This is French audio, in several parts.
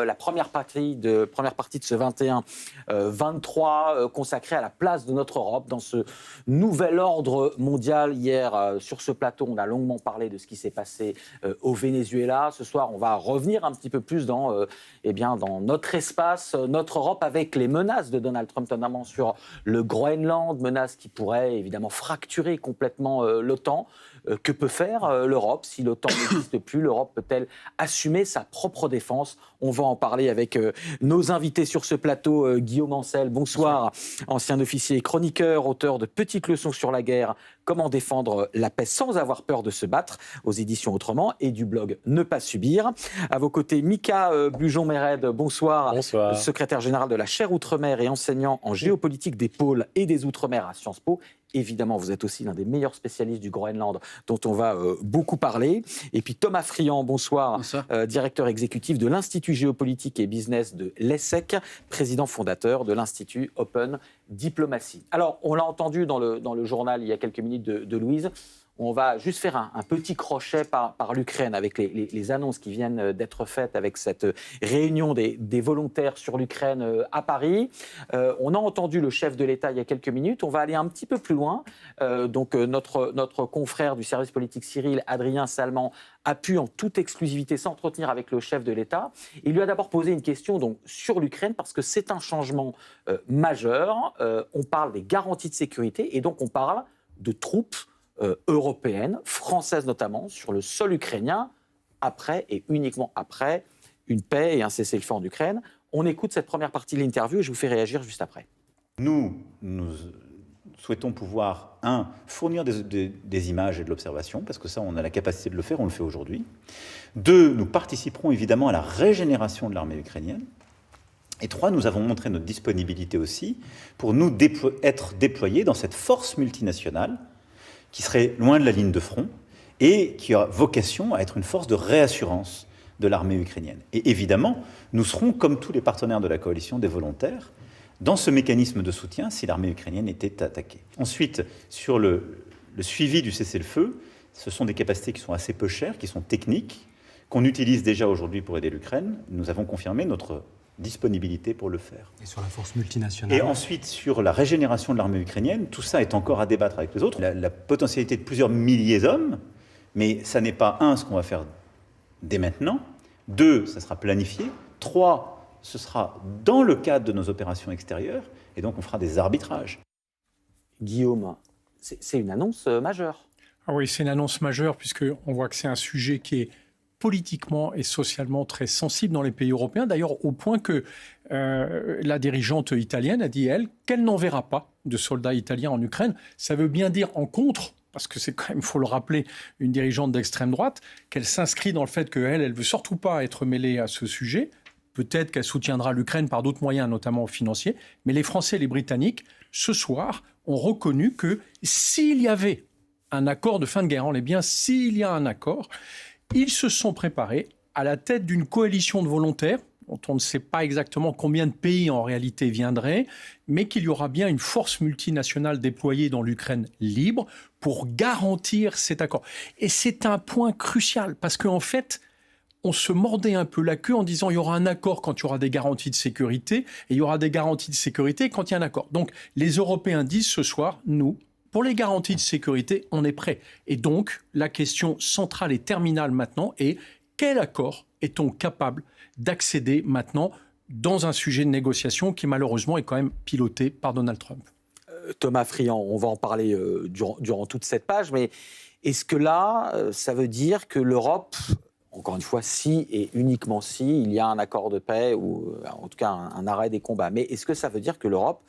la première partie de ce 21-23 consacrée à la place de notre Europe dans ce nouvel ordre mondial. Hier, sur ce plateau, on a longuement parlé de ce qui s'est passé au Venezuela. Ce soir, on va revenir un petit peu plus dans notre espace, notre Europe, avec les menaces de Donald Trump, notamment sur le Groenland, menaces qui pourraient évidemment fracturer complètement l'OTAN. Que peut faire l'Europe si l'OTAN n'existe plus? L'Europe peut-elle assumer sa propre défense? On va en parler avec nos invités sur ce plateau. Guillaume Ancel, bonsoir. Ancien officier et chroniqueur, auteur de Petites leçons sur la guerre, comment défendre la paix sans avoir peur de se battre, aux éditions Autrement, et du blog Ne pas subir. À vos côtés, Mika Bujon-Méred, bonsoir. Bonsoir. Secrétaire général de la chaire Outre-mer et enseignant en géopolitique des pôles et des Outre-mer à Sciences Po. Évidemment, vous êtes aussi l'un des meilleurs spécialistes du Groenland, dont on va beaucoup parler. Et puis Thomas Friand, bonsoir. Bonsoir. Directeur exécutif de l'Institut géopolitique et business de l'ESSEC, président fondateur de l'Institut Open Diplomacy. Alors, on l'a entendu dans le journal il y a quelques minutes de Louise. On va juste faire un petit crochet par l'Ukraine avec les annonces qui viennent d'être faites avec cette réunion des volontaires sur l'Ukraine à Paris. On a entendu le chef de l'État il y a quelques minutes. On va aller un petit peu plus loin. Notre confrère du service politique Cyril, Adrien Salman, a pu en toute exclusivité s'entretenir avec le chef de l'État. Il lui a d'abord posé une question sur l'Ukraine parce que c'est un changement majeur. On parle des garanties de sécurité et donc on parle de troupes européennes, françaises notamment, sur le sol ukrainien, après et uniquement après une paix et un cessez-le-feu en Ukraine. On écoute cette première partie de l'interview et je vous fais réagir juste après. Nous souhaitons pouvoir, fournir des images et de l'observation, parce que ça, on a la capacité de le faire, on le fait aujourd'hui. 2, nous participerons évidemment à la régénération de l'armée ukrainienne. Et 3, nous avons montré notre disponibilité aussi pour nous être déployés dans cette force multinationale qui serait loin de la ligne de front et qui a vocation à être une force de réassurance de l'armée ukrainienne. Et évidemment, nous serons, comme tous les partenaires de la coalition des volontaires, dans ce mécanisme de soutien si l'armée ukrainienne était attaquée. Ensuite, sur le suivi du cessez-le-feu, ce sont des capacités qui sont assez peu chères, qui sont techniques, qu'on utilise déjà aujourd'hui pour aider l'Ukraine. Nous avons confirmé notre disponibilité pour le faire. Et sur la force multinationale. Et ensuite, sur la régénération de l'armée ukrainienne, tout ça est encore à débattre avec les autres. La potentialité de plusieurs milliers d'hommes, mais ça n'est pas, ce qu'on va faire dès maintenant. 2, ça sera planifié. 3, ce sera dans le cadre de nos opérations extérieures. Et donc, on fera des arbitrages. Guillaume, c'est une annonce majeure. Ah oui, c'est une annonce majeure, puisqu'on voit que c'est un sujet qui est politiquement et socialement très sensible dans les pays européens, d'ailleurs au point que la dirigeante italienne a dit, elle, qu'elle n'enverra pas de soldats italiens en Ukraine. Ça veut bien dire en contre, parce que c'est quand même, il faut le rappeler, une dirigeante d'extrême droite, qu'elle s'inscrit dans le fait qu'elle ne veut surtout pas être mêlée à ce sujet. Peut-être qu'elle soutiendra l'Ukraine par d'autres moyens, notamment financiers. Mais les Français et les Britanniques, ce soir, ont reconnu que s'il y avait un accord de fin de guerre, on est bien s'il y a un accord, ils se sont préparés à la tête d'une coalition de volontaires, dont on ne sait pas exactement combien de pays en réalité viendraient, mais qu'il y aura bien une force multinationale déployée dans l'Ukraine libre pour garantir cet accord. Et c'est un point crucial, parce qu'en fait, on se mordait un peu la queue en disant il y aura un accord quand il y aura des garanties de sécurité, et il y aura des garanties de sécurité quand il y a un accord. Donc les Européens disent ce soir, nous, pour les garanties de sécurité, on est prêt. Et donc, la question centrale et terminale maintenant est quel accord est-on capable d'accéder maintenant dans un sujet de négociation qui malheureusement est quand même piloté par Donald Trump? Thomas Friand, on va en parler durant toute cette page, mais est-ce que là, ça veut dire que l'Europe, encore une fois, si et uniquement si, il y a un accord de paix ou en tout cas un arrêt des combats, mais est-ce que ça veut dire que l'Europe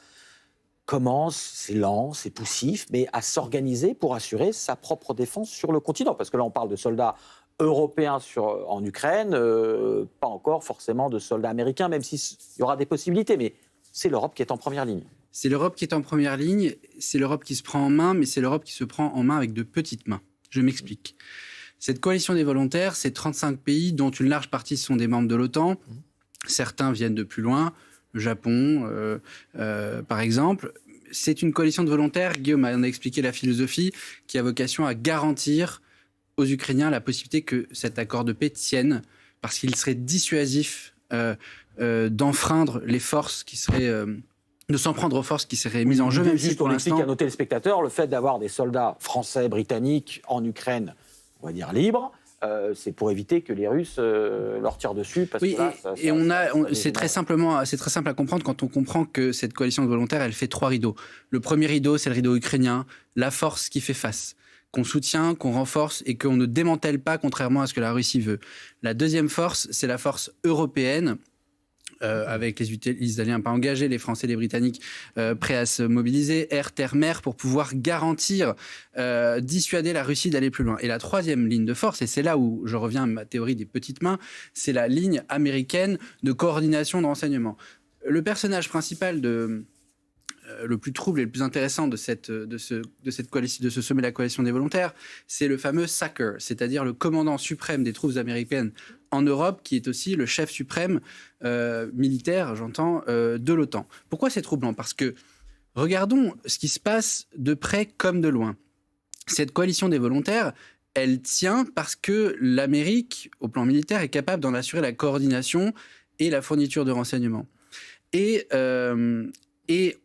commence, c'est lent, c'est poussif, mais à s'organiser pour assurer sa propre défense sur le continent? Parce que là, on parle de soldats européens en Ukraine, pas encore forcément de soldats américains, même s'il y aura des possibilités, mais c'est l'Europe qui est en première ligne. C'est l'Europe qui est en première ligne, c'est l'Europe qui se prend en main, mais c'est l'Europe qui se prend en main avec de petites mains. Je m'explique. Cette coalition des volontaires, c'est 35 pays, dont une large partie sont des membres de l'OTAN. Certains viennent de plus loin, le Japon, par exemple. C'est une coalition de volontaires, Guillaume en a expliqué la philosophie, qui a vocation à garantir aux Ukrainiens la possibilité que cet accord de paix tienne, parce qu'il serait dissuasif d'enfreindre les forces qui seraient... de s'en prendre aux forces qui seraient mises en jeu, même si juste pour l'instant... à noter le spectateur, le fait d'avoir des soldats français, britanniques en Ukraine, on va dire libres, c'est pour éviter que les Russes leur tirent dessus. Parce que là, c'est très simple à comprendre quand on comprend que cette coalition de volontaires, elle fait 3 rideaux. Le premier rideau, c'est le rideau ukrainien, la force qui fait face, qu'on soutient, qu'on renforce et qu'on ne démantèle pas, contrairement à ce que la Russie veut. La deuxième force, c'est la force européenne, avec les Italiens pas engagés, les Français, les Britanniques prêts à se mobiliser, air, terre, mer, pour pouvoir garantir, dissuader la Russie d'aller plus loin. Et la troisième ligne de force, et c'est là où je reviens à ma théorie des petites mains, c'est la ligne américaine de coordination de renseignement. Le personnage principal le plus trouble et le plus intéressant de cette coalition, de ce sommet de la coalition des volontaires, c'est le fameux SACEUR, c'est-à-dire le commandant suprême des troupes américaines en Europe, qui est aussi le chef suprême militaire, j'entends, de l'OTAN. Pourquoi c'est troublant ? Parce que regardons ce qui se passe de près comme de loin. Cette coalition des volontaires, elle tient parce que l'Amérique, au plan militaire, est capable d'en assurer la coordination et la fourniture de renseignements. Et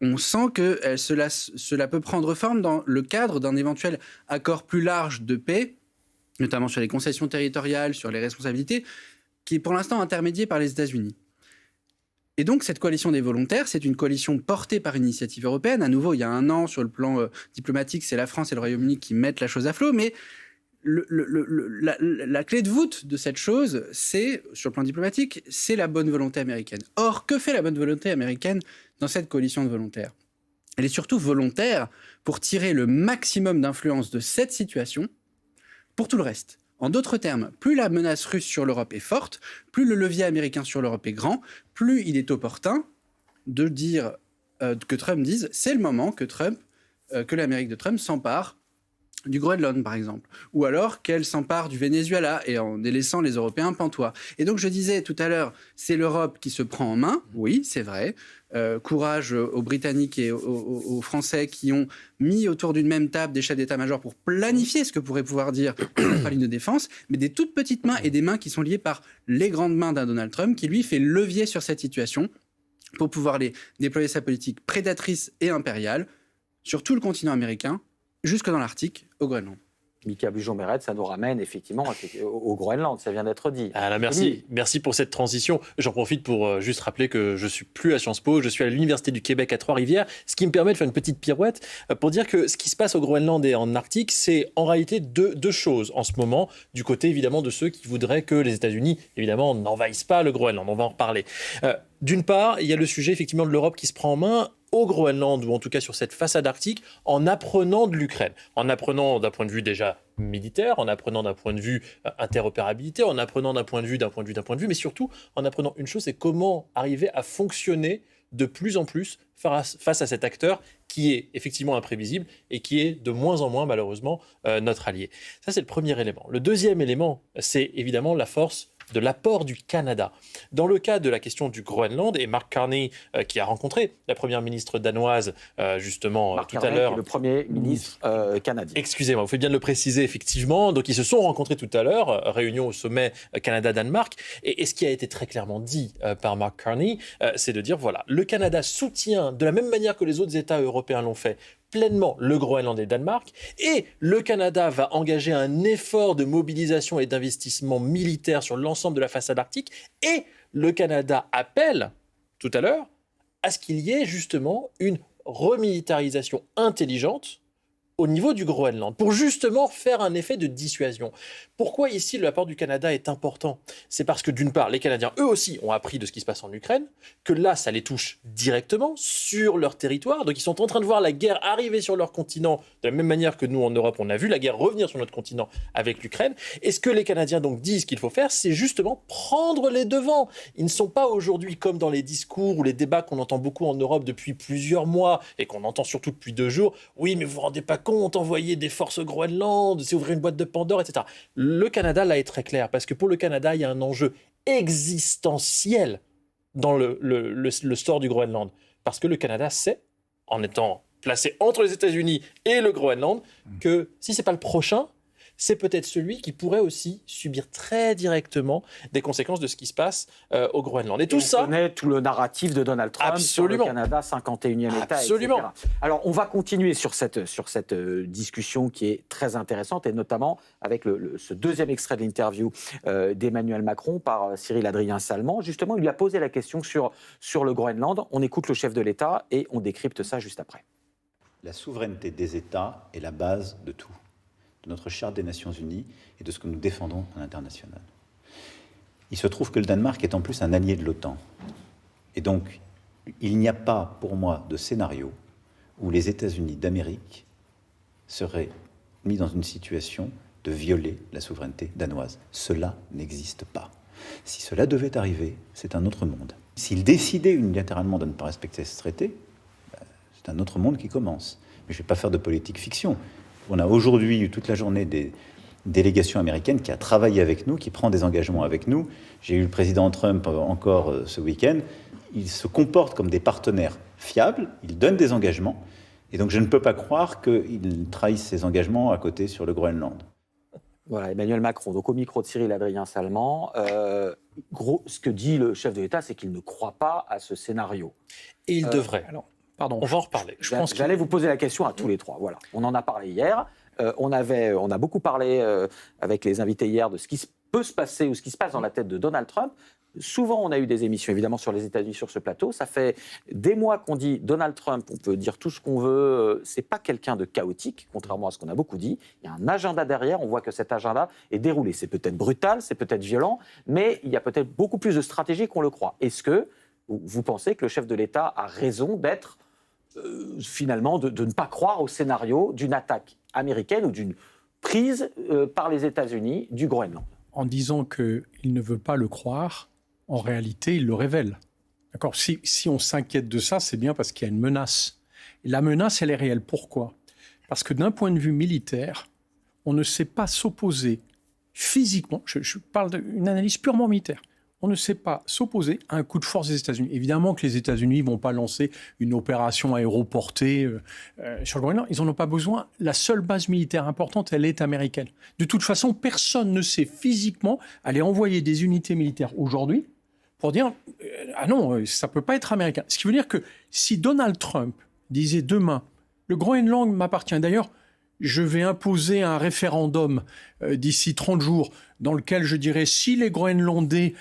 on sent que cela peut prendre forme dans le cadre d'un éventuel accord plus large de paix, notamment sur les concessions territoriales, sur les responsabilités, qui est pour l'instant intermédié par les États-Unis. Et donc, cette coalition des volontaires, c'est une coalition portée par une initiative européenne. À nouveau, il y a un an, sur le plan diplomatique, c'est la France et le Royaume-Uni qui mettent la chose à flot, mais la clé de voûte de cette chose, c'est, sur le plan diplomatique, c'est la bonne volonté américaine. Or, que fait la bonne volonté américaine dans cette coalition de volontaires ? Elle est surtout volontaire pour tirer le maximum d'influence de cette situation pour tout le reste. En d'autres termes, plus la menace russe sur l'Europe est forte, plus le levier américain sur l'Europe est grand, plus il est opportun de dire que Trump dise c'est le moment que l'Amérique de Trump s'empare du Groenland, par exemple, ou alors qu'elle s'empare du Venezuela et en laissant les Européens pantois. Et donc je disais tout à l'heure, c'est l'Europe qui se prend en main, oui, c'est vrai. Courage aux Britanniques et aux Français qui ont mis autour d'une même table des chefs d'état-major pour planifier ce que pourrait pouvoir dire la ligne de défense, mais des toutes petites mains et des mains qui sont liées par les grandes mains d'un Donald Trump qui, lui, fait levier sur cette situation pour pouvoir déployer sa politique prédatrice et impériale sur tout le continent américain, jusque dans l'Arctique, au Groenland. Mika Bujon-Meret, ça nous ramène effectivement au Groenland, ça vient d'être dit. Ah là, merci pour cette transition. J'en profite pour juste rappeler que je ne suis plus à Sciences Po, je suis à l'Université du Québec à Trois-Rivières, ce qui me permet de faire une petite pirouette pour dire que ce qui se passe au Groenland et en Arctique, c'est en réalité deux choses en ce moment, du côté évidemment de ceux qui voudraient que les États-Unis, évidemment, n'envahissent pas le Groenland. On va en reparler. D'une part, il y a le sujet effectivement de l'Europe qui se prend en main au Groenland, ou en tout cas sur cette façade arctique, en apprenant de l'Ukraine. En apprenant d'un point de vue déjà militaire, en apprenant d'un point de vue interopérabilité, en apprenant d'un point de vue, mais surtout en apprenant une chose, c'est comment arriver à fonctionner de plus en plus face à cet acteur qui est effectivement imprévisible et qui est de moins en moins, malheureusement, notre allié. Ça, c'est le premier élément. Le deuxième élément, c'est évidemment la force de l'apport du Canada. Dans le cas de la question du Groenland, et Mark Carney, qui a rencontré la première ministre danoise, justement, Mark tout Carney, à l'heure. Qui est le premier ministre canadien. Excusez-moi, vous faites bien de le préciser, effectivement. Donc, ils se sont rencontrés tout à l'heure, réunion au sommet Canada-Danemark. Et ce qui a été très clairement dit par Mark Carney, c'est de dire, voilà, le Canada soutient, de la même manière que les autres États européens l'ont fait, pleinement le Groenland et le Danemark, et le Canada va engager un effort de mobilisation et d'investissement militaire sur l'ensemble de la façade arctique, et le Canada appelle, tout à l'heure, à ce qu'il y ait justement une remilitarisation intelligente au niveau du Groenland, pour justement faire un effet de dissuasion. Pourquoi ici l'apport du Canada est important ? C'est parce que d'une part, les Canadiens, eux aussi, ont appris de ce qui se passe en Ukraine, que là, ça les touche directement sur leur territoire, donc ils sont en train de voir la guerre arriver sur leur continent, de la même manière que nous, en Europe, on a vu la guerre revenir sur notre continent avec l'Ukraine. Et ce que les Canadiens donc disent qu'il faut faire, c'est justement prendre les devants. Ils ne sont pas aujourd'hui comme dans les discours ou les débats qu'on entend beaucoup en Europe depuis plusieurs mois, et qu'on entend surtout depuis 2 jours. Oui, mais vous vous rendez pas compte, envoyer des forces au Groenland, c'est ouvrir une boîte de Pandore, etc. Le Canada, là, est très clair, parce que pour le Canada, il y a un enjeu existentiel dans le sort du Groenland. Parce que le Canada sait, en étant placé entre les États-Unis et le Groenland, que si ce n'est pas le prochain, c'est peut-être celui qui pourrait aussi subir très directement des conséquences de ce qui se passe au Groenland. Et tout ça... On connaît tout le narratif de Donald Trump sur le Canada, 51e État, Absolument. etc. Alors, on va continuer sur cette discussion qui est très intéressante, et notamment avec ce deuxième extrait de l'interview d'Emmanuel Macron par Cyril Adrien Salmon. Justement, il lui a posé la question sur le Groenland. On écoute le chef de l'État et on décrypte ça juste après. La souveraineté des États est la base de tout, de notre charte des Nations Unies et de ce que nous défendons à l'international. Il se trouve que le Danemark est en plus un allié de l'OTAN. Et donc, il n'y a pas, pour moi, de scénario où les États-Unis d'Amérique seraient mis dans une situation de violer la souveraineté danoise. Cela n'existe pas. Si cela devait arriver, c'est un autre monde. S'ils décidaient unilatéralement de ne pas respecter ce traité, c'est un autre monde qui commence. Mais je ne vais pas faire de politique fiction. On a aujourd'hui eu toute la journée des délégations américaines qui a travaillé avec nous, qui prend des engagements avec nous. J'ai eu le président Trump encore ce week-end. Ils se comportent comme des partenaires fiables, ils donnent des engagements. Et donc je ne peux pas croire qu'ils trahissent ces engagements à côté sur le Groenland. Voilà, Emmanuel Macron, donc au micro de Cyril Adrien Salmon. Ce que dit le chef de l'État, c'est qu'il ne croit pas à ce scénario. Et il devrait. Alors, pardon. On va en reparler. J'allais vous poser la question à tous les trois. Voilà. On en a parlé hier. On a beaucoup parlé avec les invités hier de ce qui peut se passer ou ce qui se passe dans la tête de Donald Trump. Souvent, on a eu des émissions, évidemment, sur les États-Unis sur ce plateau. Ça fait des mois qu'on dit Donald Trump, on peut dire tout ce qu'on veut, c'est pas quelqu'un de chaotique, contrairement à ce qu'on a beaucoup dit. Il y a un agenda derrière, on voit que cet agenda est déroulé. C'est peut-être brutal, c'est peut-être violent, mais il y a peut-être beaucoup plus de stratégie qu'on le croit. Est-ce que vous pensez que le chef de l'État a raison d'être, finalement, de ne pas croire au scénario d'une attaque américaine ou d'une prise par les États-Unis du Groenland? En disant qu'il ne veut pas le croire, en réalité, il le révèle. D'accord ? Si on s'inquiète de ça, c'est bien parce qu'il y a une menace. Et la menace, elle est réelle. Pourquoi ? Parce que d'un point de vue militaire, on ne sait pas s'opposer physiquement, je parle d'une analyse purement militaire, on ne sait pas s'opposer à un coup de force des États-Unis. Évidemment que les États-Unis ne vont pas lancer une opération aéroportée sur le Groenland. Ils n'en ont pas besoin. La seule base militaire importante, elle est américaine. De toute façon, personne ne sait physiquement aller envoyer des unités militaires aujourd'hui pour dire « Ah non, ça ne peut pas être américain ». Ce qui veut dire que si Donald Trump disait demain « Le Groenland m'appartient », d'ailleurs, je vais imposer un référendum d'ici 30 jours dans lequel je dirais si les Groenlandais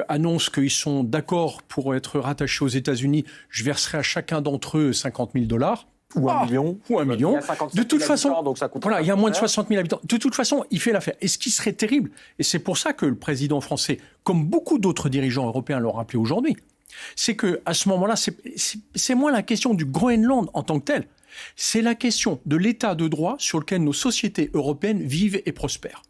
annoncent qu'ils sont d'accord pour être rattachés aux États-Unis, je verserai à chacun d'entre eux $50,000. Ou un million. Ou un million. Il y a 57 de toute 000 façon, habitants, donc ça coûte voilà, il y a moins de 60 000 habitants. De toute façon, il fait l'affaire. Et ce qui serait terrible, et c'est pour ça que le président français, comme beaucoup d'autres dirigeants européens l'ont rappelé aujourd'hui, c'est qu'à ce moment-là, c'est moins la question du Groenland en tant que tel. C'est la question de l'état de droit sur lequel nos sociétés européennes vivent et prospèrent.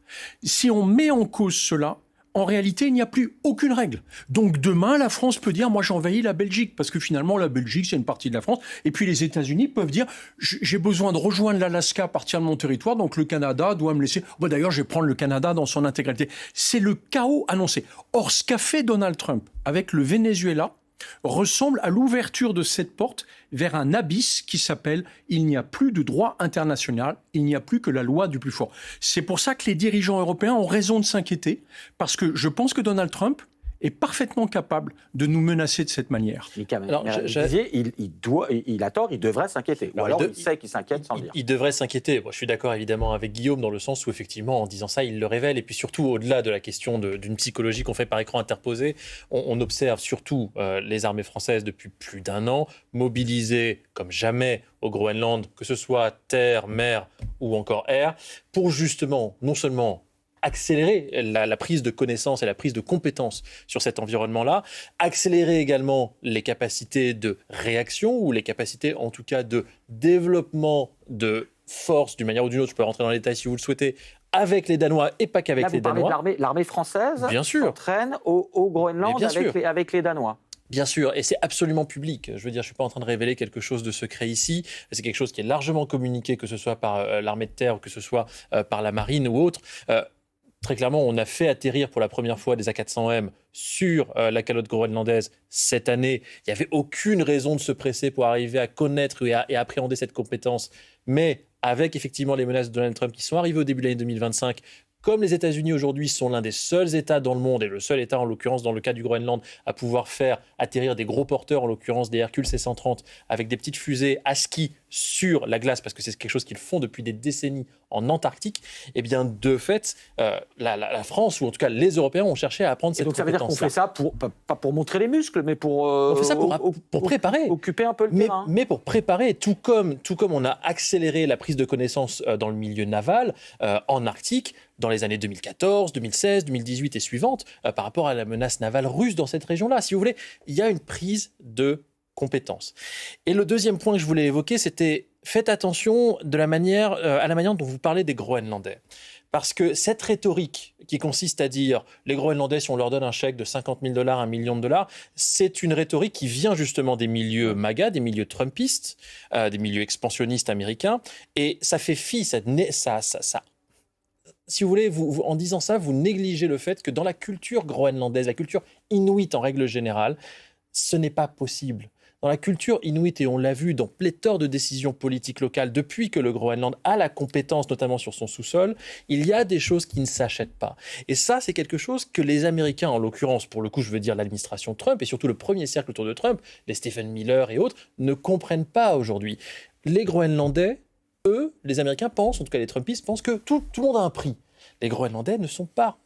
Si on met en cause cela, en réalité, il n'y a plus aucune règle. Donc demain, la France peut dire « moi j'envahis la Belgique » parce que finalement, la Belgique, c'est une partie de la France. Et puis les États-Unis peuvent dire « j'ai besoin de rejoindre l'Alaska à partir de mon territoire, donc le Canada doit me laisser... » D'ailleurs, je vais prendre le Canada dans son intégralité. C'est le chaos annoncé. Or, ce qu'a fait Donald Trump avec le Venezuela ressemble à l'ouverture de cette porte vers un abysse qui s'appelle « il n'y a plus de droit international, il n'y a plus que la loi du plus fort ». C'est pour ça que les dirigeants européens ont raison de s'inquiéter, parce que je pense que Donald Trump est parfaitement capable de nous menacer de cette manière. Alors, il a tort, il devrait s'inquiéter. Ou alors il sait qu'il s'inquiète sans le dire. Il devrait s'inquiéter. Bon, je suis d'accord évidemment avec Guillaume dans le sens où effectivement en disant ça, il le révèle. Et puis surtout, au-delà de la question d'une psychologie qu'on fait par écran interposé, on observe surtout les armées françaises depuis plus d'1 an, mobilisées comme jamais au Groenland, que ce soit terre, mer ou encore air, pour justement non seulement accélérer la prise de connaissance et la prise de compétences sur cet environnement-là, accélérer également les capacités de réaction ou les capacités en tout cas de développement de force d'une manière ou d'une autre, je peux rentrer dans les détails si vous le souhaitez, avec les Danois et pas qu'avec les Danois. Là, vous parlez de l'armée française s'entraîne au Groenland avec les Danois. Bien sûr, et c'est absolument public. Je veux dire, je ne suis pas en train de révéler quelque chose de secret ici. C'est quelque chose qui est largement communiqué, que ce soit par l'armée de terre ou que ce soit par la marine ou autre. Très clairement, on a fait atterrir pour la première fois des A400M sur la calotte groenlandaise cette année. Il n'y avait aucune raison de se presser pour arriver à connaître et à appréhender cette compétence. Mais avec effectivement les menaces de Donald Trump qui sont arrivées au début de l'année 2025, comme les États-Unis aujourd'hui sont l'un des seuls États dans le monde, et le seul État en l'occurrence dans le cas du Groenland, à pouvoir faire atterrir des gros porteurs, en l'occurrence des Hercule C-130, avec des petites fusées à ski sur la glace, parce que c'est quelque chose qu'ils font depuis des décennies en Antarctique, eh bien de fait, la France, ou en tout cas les Européens, ont cherché à apprendre cette donc ça veut dire qu'on fait ça pas pour montrer les muscles, mais pour on fait ça pour préparer. Occuper un peu le terrain. Mais pour préparer, tout comme on a accéléré la prise de connaissance dans le milieu naval en Arctique dans les années 2014, 2016, 2018 et suivantes, par rapport à la menace navale russe dans cette région-là. Si vous voulez, il y a une prise de compétences. Et le deuxième point que je voulais évoquer, c'était faites attention à la manière dont vous parlez des Groenlandais. Parce que cette rhétorique qui consiste à dire les Groenlandais, si on leur donne un chèque de 50 000 $, $1 million, c'est une rhétorique qui vient justement des milieux MAGA, des milieux trumpistes, des milieux expansionnistes américains. Et ça fait fi, ça si vous voulez, en disant ça, vous négligez le fait que dans la culture groenlandaise, la culture inuite en règle générale, ce n'est pas possible. Dans la culture inuite, et on l'a vu dans pléthore de décisions politiques locales, depuis que le Groenland a la compétence, notamment sur son sous-sol, il y a des choses qui ne s'achètent pas. Et ça, c'est quelque chose que les Américains, en l'occurrence, pour le coup, je veux dire l'administration Trump, et surtout le premier cercle autour de Trump, les Stephen Miller et autres, ne comprennent pas aujourd'hui. Les Groenlandais, eux, les Américains pensent, en tout cas les Trumpistes, pensent que tout le monde a un prix. Les Groenlandais ne sont pas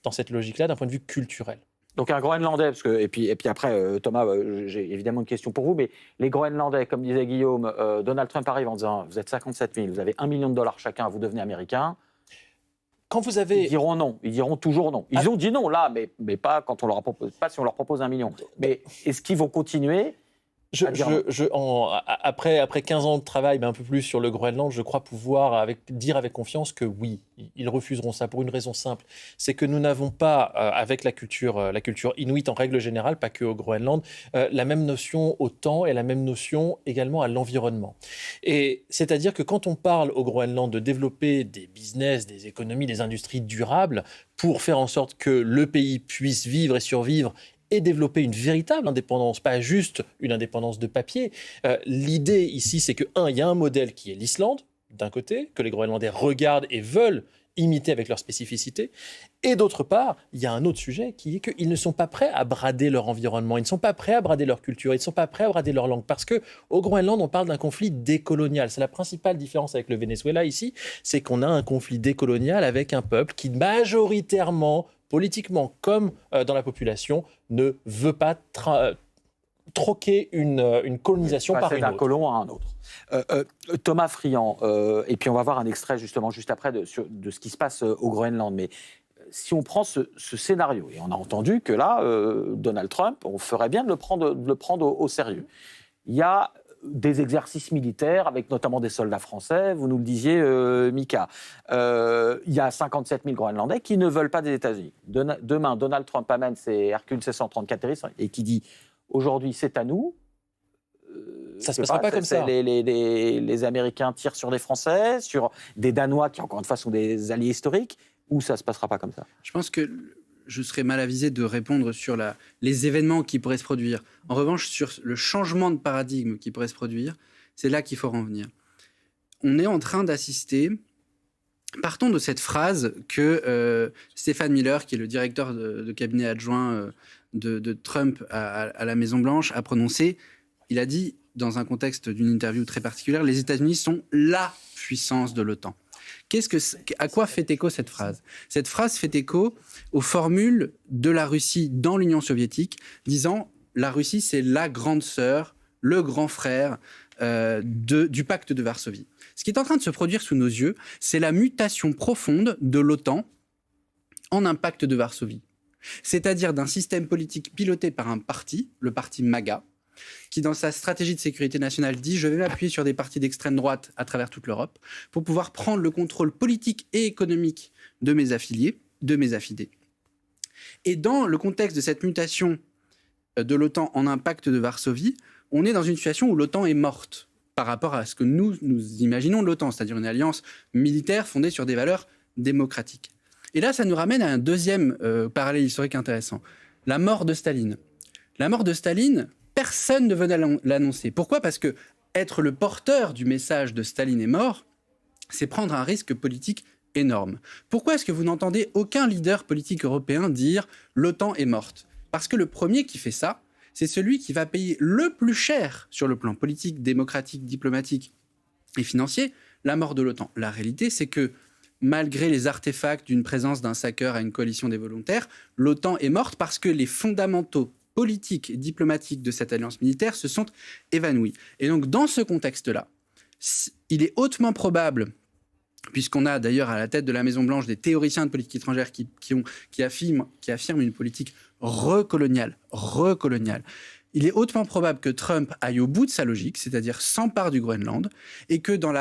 dans cette logique-là d'un point de vue culturel. Donc un Groenlandais, et puis après, Thomas, j'ai évidemment une question pour vous, mais les Groenlandais, comme disait Guillaume, Donald Trump arrive en disant « Vous êtes 57 000, vous avez $1 million chacun, vous devenez américain ». Quand vous avez... Ils diront non, ils diront toujours non. Ils ont dit non là, mais pas quand on leur propose, pas si on leur propose $1 million. Mais est-ce qu'ils vont continuer Après 15 ans de travail, un peu plus sur le Groenland, je crois pouvoir dire avec confiance que oui, ils refuseront ça pour une raison simple. C'est que nous n'avons pas, avec la culture inuite en règle générale, pas que au Groenland, la même notion au temps et la même notion également à l'environnement. Et c'est-à-dire que quand on parle au Groenland de développer des business, des économies, des industries durables pour faire en sorte que le pays puisse vivre et survivre et développer une véritable indépendance, pas juste une indépendance de papier. L'idée ici, c'est que, il y a un modèle qui est l'Islande, d'un côté, que les Groenlandais regardent et veulent imiter avec leur spécificité, et d'autre part, il y a un autre sujet qui est qu'ils ne sont pas prêts à brader leur environnement, ils ne sont pas prêts à brader leur culture, ils ne sont pas prêts à brader leur langue, parce qu'au Groenland, on parle d'un conflit décolonial. C'est la principale différence avec le Venezuela ici, c'est qu'on a un conflit décolonial avec un peuple qui majoritairement, politiquement comme dans la population, ne veut pas troquer une colonisation par une autre. D'un colon à un autre. Thomas Friand, et puis on va voir un extrait justement juste après de ce qui se passe au Groenland. Mais si on prend ce scénario, et on a entendu que là, Donald Trump, on ferait bien de le prendre au sérieux. Il y a des exercices militaires avec notamment des soldats français, vous nous le disiez, Mika. Il y a 57 000 Groenlandais qui ne veulent pas des États-Unis. Demain, Donald Trump amène ses Hercule C-130 qui atterrissent et qui dit « Aujourd'hui, c'est à nous ». Ça ne se passera pas comme ça. Les Américains tirent sur des Français, sur des Danois qui, encore une fois, sont des alliés historiques, ou ça ne se passera pas comme ça? Je pense que je serais mal avisé de répondre sur les événements qui pourraient se produire. En revanche, sur le changement de paradigme qui pourrait se produire, c'est là qu'il faut en venir. On est en train d'assister... Partons de cette phrase que Stephen Miller, qui est le directeur de cabinet adjoint de Trump à la Maison-Blanche, a prononcée. Il a dit, dans un contexte d'une interview très particulière, « Les États-Unis sont la puissance de l'OTAN ». À quoi fait écho cette phrase? Cette phrase fait écho aux formules de la Russie dans l'Union soviétique, disant la Russie, c'est la grande sœur, le grand frère du pacte de Varsovie. Ce qui est en train de se produire sous nos yeux, c'est la mutation profonde de l'OTAN en un pacte de Varsovie. C'est-à-dire d'un système politique piloté par un parti, le parti MAGA, qui, dans sa stratégie de sécurité nationale, dit « je vais m'appuyer sur des partis d'extrême droite à travers toute l'Europe pour pouvoir prendre le contrôle politique et économique de mes affiliés, de mes affidés ». Et dans le contexte de cette mutation de l'OTAN en un pacte de Varsovie, on est dans une situation où l'OTAN est morte par rapport à ce que nous imaginons de l'OTAN, c'est-à-dire une alliance militaire fondée sur des valeurs démocratiques. Et là, ça nous ramène à un deuxième parallèle historique intéressant. La mort de Staline. La mort de Staline, personne ne venait l'annoncer. Pourquoi ? Parce que être le porteur du message de Staline est mort, c'est prendre un risque politique énorme. Pourquoi est-ce que vous n'entendez aucun leader politique européen dire « l'OTAN est morte » ? Parce que le premier qui fait ça, c'est celui qui va payer le plus cher sur le plan politique, démocratique, diplomatique et financier, la mort de l'OTAN. La réalité, c'est que malgré les artefacts d'une présence d'un saqueur à une coalition des volontaires, l'OTAN est morte parce que les fondamentaux politiques et diplomatiques de cette alliance militaire se sont évanouis. Et donc, dans ce contexte-là, il est hautement probable, puisqu'on a d'ailleurs à la tête de la Maison-Blanche des théoriciens de politique étrangère qui affirment une politique recoloniale. Il est hautement probable que Trump aille au bout de sa logique, c'est-à-dire s'empare du Groenland, et que dans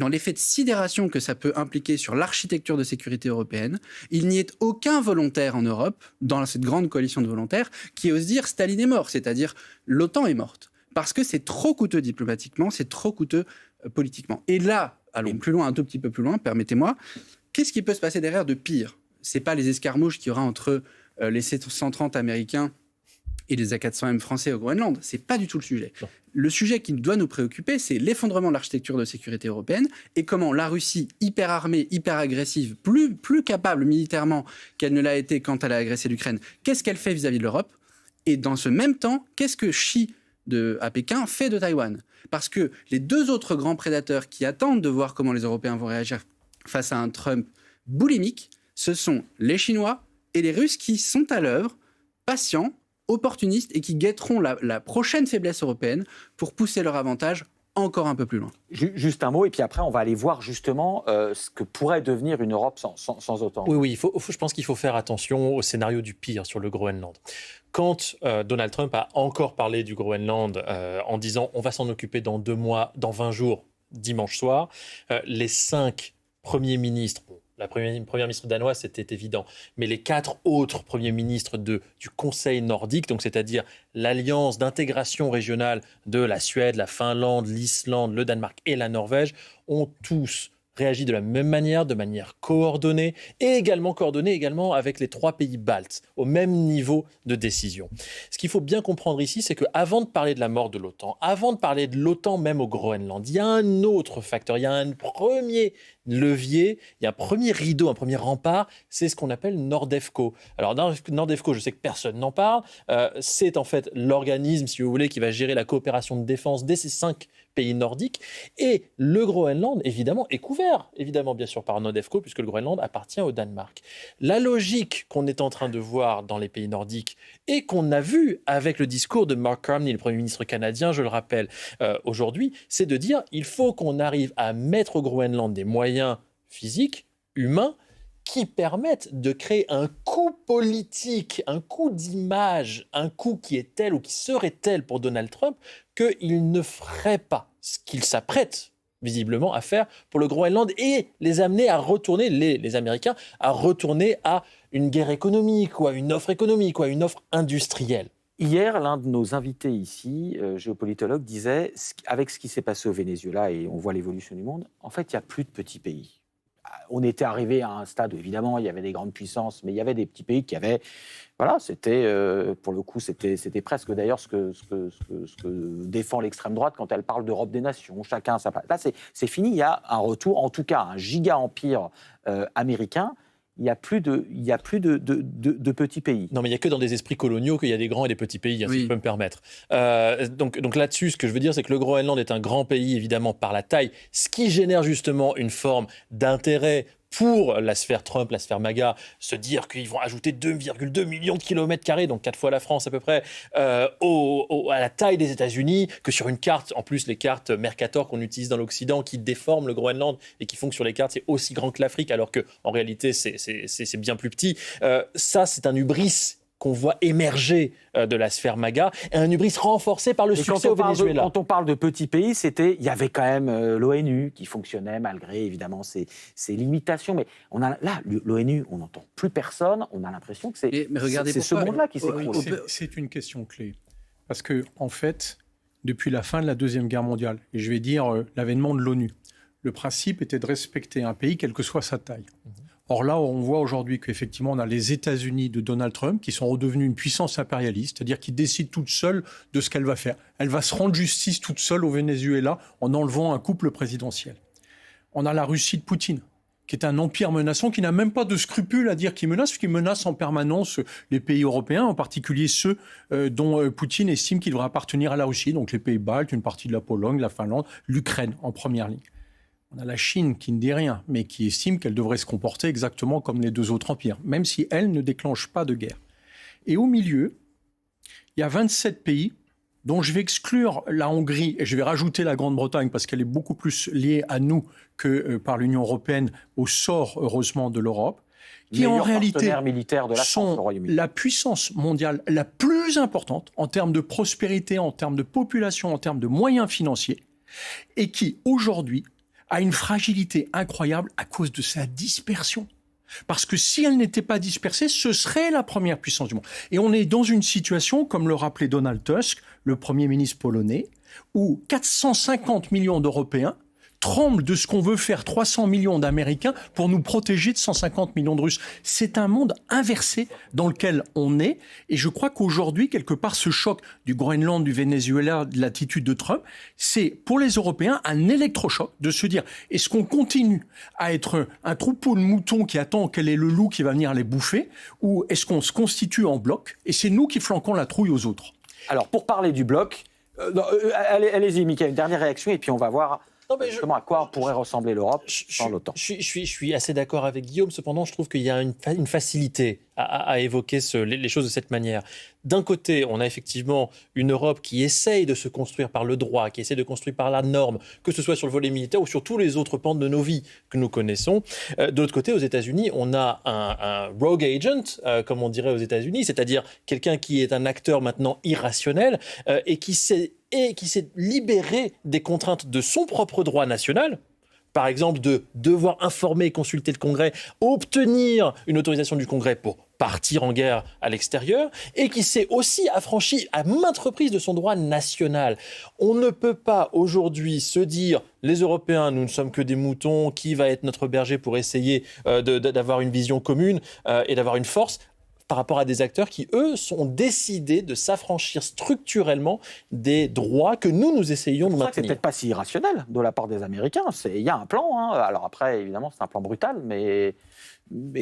l'effet de sidération que ça peut impliquer sur l'architecture de sécurité européenne, il n'y ait aucun volontaire en Europe, dans cette grande coalition de volontaires, qui ose dire « Staline est mort », c'est-à-dire « l'OTAN est morte ». Parce que c'est trop coûteux diplomatiquement, c'est trop coûteux politiquement. Et là, allons plus loin, un tout petit peu plus loin, permettez-moi, qu'est-ce qui peut se passer derrière de pire ? Ce n'est pas les escarmouches qu'il y aura entre les C-130 américains et les A400M français au Groenland. Ce n'est pas du tout le sujet. Non. Le sujet qui doit nous préoccuper, c'est l'effondrement de l'architecture de sécurité européenne et comment la Russie, hyper armée, hyper agressive, plus capable militairement qu'elle ne l'a été quand elle a agressé l'Ukraine, qu'est-ce qu'elle fait vis-à-vis de l'Europe ? Et dans ce même temps, qu'est-ce que Xi à Pékin fait de Taïwan ? Parce que les deux autres grands prédateurs qui attendent de voir comment les Européens vont réagir face à un Trump boulimique, ce sont les Chinois et les Russes qui sont à l'œuvre, patients, opportunistes et qui guetteront la prochaine faiblesse européenne pour pousser leur avantage encore un peu plus loin. Juste un mot, et puis après, on va aller voir justement ce que pourrait devenir une Europe sans OTAN. Oui, je pense qu'il faut faire attention au scénario du pire sur le Groenland. Quand Donald Trump a encore parlé du Groenland en disant « on va s'en occuper dans 2 mois, dans 20 jours, dimanche soir », les 5 premiers ministres... La première ministre danoise, c'était évident. Mais les 4 autres premiers ministres du Conseil nordique, donc c'est-à-dire l'alliance d'intégration régionale de la Suède, la Finlande, l'Islande, le Danemark et la Norvège, ont tous réagi de la même manière, de manière coordonnée, et également coordonnée avec les 3 pays baltes, au même niveau de décision. Ce qu'il faut bien comprendre ici, c'est qu'avant de parler de la mort de l'OTAN, avant de parler de l'OTAN même au Groenland, il y a un autre facteur, il y a un premier levier, il y a un premier rideau, un premier rempart, c'est ce qu'on appelle NORDEFCO. Alors NORDEFCO, je sais que personne n'en parle, c'est en fait l'organisme, si vous voulez, qui va gérer la coopération de défense de ces 5 pays nordiques, et le Groenland, évidemment, est couvert, bien sûr, par NORDEFCO, puisque le Groenland appartient au Danemark. La logique qu'on est en train de voir dans les pays nordiques, et qu'on a vu avec le discours de Mark Carney, le Premier ministre canadien, je le rappelle, aujourd'hui, c'est de dire il faut qu'on arrive à mettre au Groenland des moyens physiques, humains, qui permettent de créer un coup politique, un coup d'image, un coup qui est tel ou qui serait tel pour Donald Trump qu'il ne ferait pas ce qu'il s'apprête visiblement à faire pour le Groenland et les amener à retourner, les Américains, à retourner à une guerre économique ou à une offre économique ou à une offre industrielle. Hier, l'un de nos invités ici, géopolitologue, disait, avec ce qui s'est passé au Venezuela, et on voit l'évolution du monde, en fait, il n'y a plus de petits pays. On était arrivé à un stade où, évidemment, il y avait des grandes puissances, mais il y avait des petits pays qui avaient... Voilà, c'était, pour le coup, c'était presque d'ailleurs ce que défend l'extrême droite quand elle parle d'Europe des nations. Chacun sa... Là, c'est fini, il y a un retour, en tout cas, un giga-empire américain. Il n'y a plus de petits pays. Non, mais il n'y a que dans des esprits coloniaux qu'il y a des grands et des petits pays, si je peux me permettre. Donc là-dessus, ce que je veux dire, c'est que le Groenland est un grand pays, évidemment, par la taille, ce qui génère justement une forme d'intérêt pour la sphère Trump, la sphère MAGA, se dire qu'ils vont ajouter 2,2 millions de kilomètres carrés, donc 4 fois la France à peu près, à la taille des États-Unis, que sur une carte, en plus les cartes Mercator qu'on utilise dans l'Occident, qui déforment le Groenland et qui font que sur les cartes c'est aussi grand que l'Afrique, alors qu'en réalité c'est bien plus petit. Ça, c'est un hubris qu'on voit émerger de la sphère MAGA, et un hubris renforcé par le succès au Venezuela. Quand on parle de petits pays, il y avait quand même l'ONU qui fonctionnait malgré évidemment ses limitations. Mais l'ONU, on n'entend plus personne, on a l'impression que c'est ce monde-là qui s'écroule. C'est une question clé. Parce que, en fait, depuis la fin de la Deuxième Guerre mondiale, et je vais dire l'avènement de l'ONU, le principe était de respecter un pays, quelle que soit sa taille. Or là, on voit aujourd'hui qu'effectivement, on a les États-Unis de Donald Trump qui sont redevenus une puissance impérialiste, c'est-à-dire qui décide toute seule de ce qu'elle va faire. Elle va se rendre justice toute seule au Venezuela en enlevant un couple présidentiel. On a la Russie de Poutine, qui est un empire menaçant, qui n'a même pas de scrupules à dire qu'il menace, puisqu'il menace en permanence les pays européens, en particulier ceux dont Poutine estime qu'ils devraient appartenir à la Russie, donc les pays baltes, une partie de la Pologne, la Finlande, l'Ukraine en première ligne. On a la Chine qui ne dit rien, mais qui estime qu'elle devrait se comporter exactement comme les deux autres empires, même si elle ne déclenche pas de guerre. Et au milieu, il y a 27 pays, dont je vais exclure la Hongrie, et je vais rajouter la Grande-Bretagne, parce qu'elle est beaucoup plus liée à nous que par l'Union européenne, au sort, heureusement, de l'Europe, qui en réalité militaire de la France, sont au Royaume-Uni. la puissance mondiale la plus importante en termes de prospérité, en termes de population, en termes de moyens financiers, et qui, aujourd'hui, a une fragilité incroyable à cause de sa dispersion. Parce que si elle n'était pas dispersée, ce serait la première puissance du monde. Et on est dans une situation, comme le rappelait Donald Tusk, le Premier ministre polonais, où 450 millions d'Européens tremblent de ce qu'on veut faire 300 millions d'Américains pour nous protéger de 150 millions de Russes. C'est un monde inversé dans lequel on est. Et je crois qu'aujourd'hui, quelque part, ce choc du Groenland, du Venezuela, de l'attitude de Trump, c'est pour les Européens un électrochoc de se dire, est-ce qu'on continue à être un troupeau de moutons qui attend quel est le loup qui va venir les bouffer, ou est-ce qu'on se constitue en bloc et c'est nous qui flanquons la trouille aux autres? Alors, pour parler du bloc, allez-y, Mickaël, une dernière réaction et puis on va voir... Non, mais justement, à quoi pourrait ressembler l'Europe sans l'OTAN. Je suis assez d'accord avec Guillaume. Cependant, je trouve qu'il y a une facilité à évoquer les choses de cette manière. D'un côté, on a effectivement une Europe qui essaye de se construire par le droit, qui essaie de construire par la norme, que ce soit sur le volet militaire ou sur tous les autres pans de nos vies que nous connaissons. De l'autre côté, aux États-Unis, on a un rogue agent, comme on dirait aux États-Unis, c'est-à-dire quelqu'un qui est un acteur maintenant irrationnel et qui s'est libéré des contraintes de son propre droit national, par exemple de devoir informer et consulter le Congrès, obtenir une autorisation du Congrès pour partir en guerre à l'extérieur, et qui s'est aussi affranchi à maintes reprises de son droit national. On ne peut pas aujourd'hui se dire, les Européens, nous ne sommes que des moutons, qui va être notre berger pour essayer d'avoir une vision commune et d'avoir une force par rapport à des acteurs qui, eux, sont décidés de s'affranchir structurellement des droits que nous essayons de maintenir. C'est peut-être pas si irrationnel de la part des Américains. Il y a un plan. Hein. Alors après, évidemment, c'est un plan brutal, mais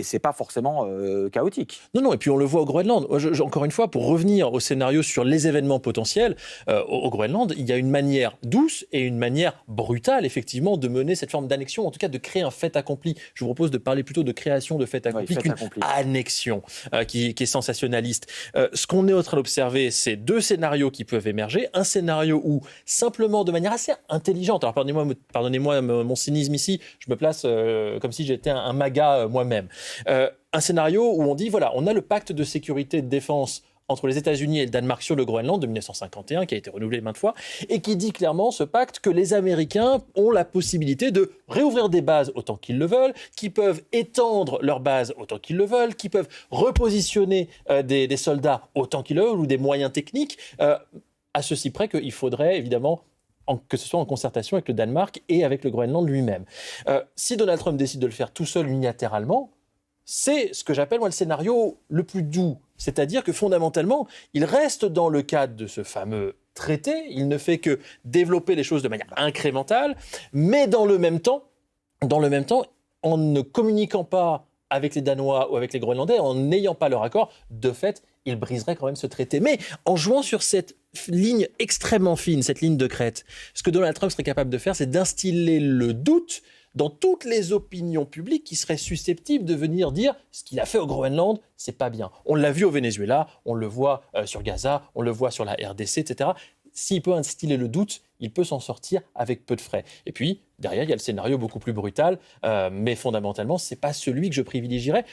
c'est pas forcément chaotique. Non, et puis on le voit au Groenland. Encore une fois, pour revenir au scénario sur les événements potentiels, au Groenland, il y a une manière douce et une manière brutale, effectivement, de mener cette forme d'annexion, en tout cas de créer un fait accompli. Je vous propose de parler plutôt de création de fait accompli qu'une annexion qui est sensationnaliste. Ce qu'on est en train d'observer, c'est deux scénarios qui peuvent émerger. Un scénario où, simplement de manière assez intelligente, alors pardonnez-moi mon cynisme ici, je me place comme si j'étais un MAGA moi-même. Un scénario où on dit, voilà, on a le pacte de sécurité et de défense entre les États-Unis et le Danemark sur le Groenland de 1951, qui a été renouvelé maintes fois, et qui dit clairement, ce pacte, que les Américains ont la possibilité de réouvrir des bases autant qu'ils le veulent, qui peuvent étendre leurs bases autant qu'ils le veulent, qui peuvent repositionner des soldats autant qu'ils le veulent, ou des moyens techniques, à ceci près qu'il faudrait évidemment que ce soit en concertation avec le Danemark et avec le Groenland lui-même. Si Donald Trump décide de le faire tout seul unilatéralement, c'est ce que j'appelle moi le scénario le plus doux. C'est-à-dire que fondamentalement, il reste dans le cadre de ce fameux traité, il ne fait que développer les choses de manière incrémentale, mais dans le même temps, en ne communiquant pas avec les Danois ou avec les Groenlandais, en n'ayant pas leur accord, de fait, il briserait quand même ce traité. Mais en jouant sur cette ligne extrêmement fine, cette ligne de crête, ce que Donald Trump serait capable de faire, c'est d'instiller le doute dans toutes les opinions publiques qui seraient susceptibles de venir dire ce qu'il a fait au Groenland, c'est pas bien. On l'a vu au Venezuela, on le voit sur Gaza, on le voit sur la RDC, etc. S'il peut instiller le doute, il peut s'en sortir avec peu de frais. Et puis, derrière, il y a le scénario beaucoup plus brutal, mais fondamentalement, c'est pas celui que je privilégierais,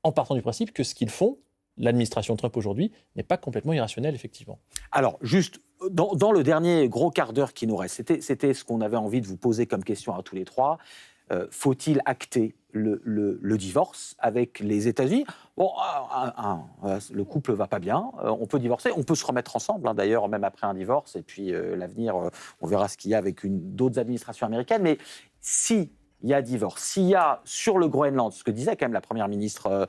en partant du principe que ce qu'ils font, l'administration Trump aujourd'hui, n'est pas complètement irrationnel, effectivement. Alors, juste, dans le dernier gros quart d'heure qui nous reste, c'était ce qu'on avait envie de vous poser comme question à tous les trois. Faut-il acter le divorce avec les États-Unis ? Bon, le couple va pas bien, on peut divorcer, on peut se remettre ensemble, hein, d'ailleurs, même après un divorce, et puis l'avenir, on verra ce qu'il y a avec d'autres administrations américaines. Mais si il y a divorce. S'il y a sur le Groenland, ce que disait quand même la première ministre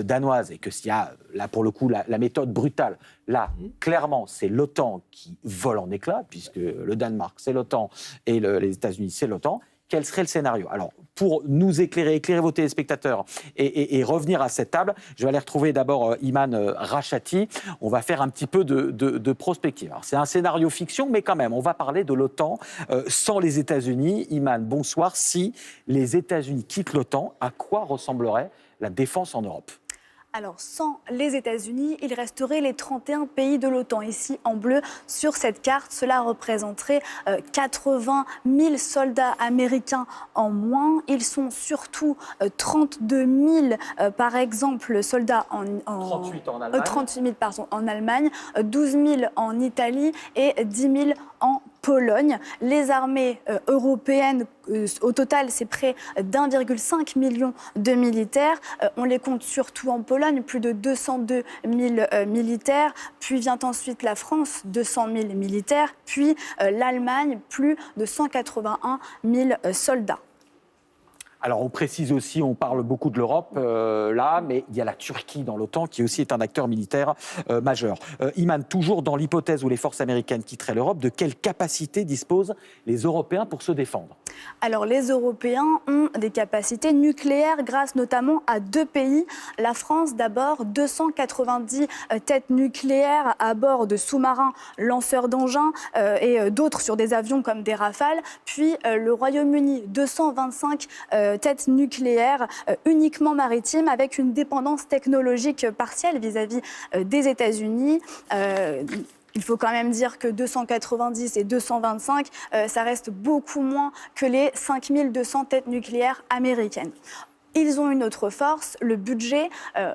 danoise, et que s'il y a, là pour le coup, la méthode brutale, là, clairement, c'est l'OTAN qui vole en éclats, puisque le Danemark, c'est l'OTAN, et les États-Unis, c'est l'OTAN. Quel serait le scénario? Alors, pour nous éclairer vos téléspectateurs et revenir à cette table, je vais aller retrouver d'abord Iman Rachati. On va faire un petit peu de prospective. Alors, c'est un scénario fiction, mais quand même, on va parler de l'OTAN sans les États-Unis. Iman, bonsoir. Si les États-Unis quittent l'OTAN, à quoi ressemblerait la défense en Europe? Alors, sans les États-Unis, il resterait les 31 pays de l'OTAN. Ici, en bleu, sur cette carte, cela représenterait 80 000 soldats américains en moins. Ils sont surtout 32 000, par exemple, soldats 38 en Allemagne. 38 000 en Allemagne, 12 000 en Italie et 10 000 en Pologne. Les armées européennes, au total, c'est près d'1,5 million de militaires. On les compte surtout en Pologne, plus de 202 000 militaires. Puis vient ensuite la France, 200 000 militaires. Puis l'Allemagne, plus de 181 000 soldats. Alors, on précise aussi, on parle beaucoup de l'Europe là, mais il y a la Turquie dans l'OTAN qui aussi est un acteur militaire majeur. Iman, toujours dans l'hypothèse où les forces américaines quitteraient l'Europe, de quelle capacité disposent les Européens pour se défendre? Alors, les Européens ont des capacités nucléaires grâce notamment à 2 pays. La France, d'abord, 290 têtes nucléaires à bord de sous-marins lanceurs d'engins et d'autres sur des avions comme des Rafales. Puis le Royaume-Uni, 225 têtes nucléaires uniquement maritimes avec une dépendance technologique partielle vis-à-vis des États-Unis. Il faut quand même dire que 290 et 225, ça reste beaucoup moins que les 5200 têtes nucléaires américaines. Ils ont une autre force, le budget.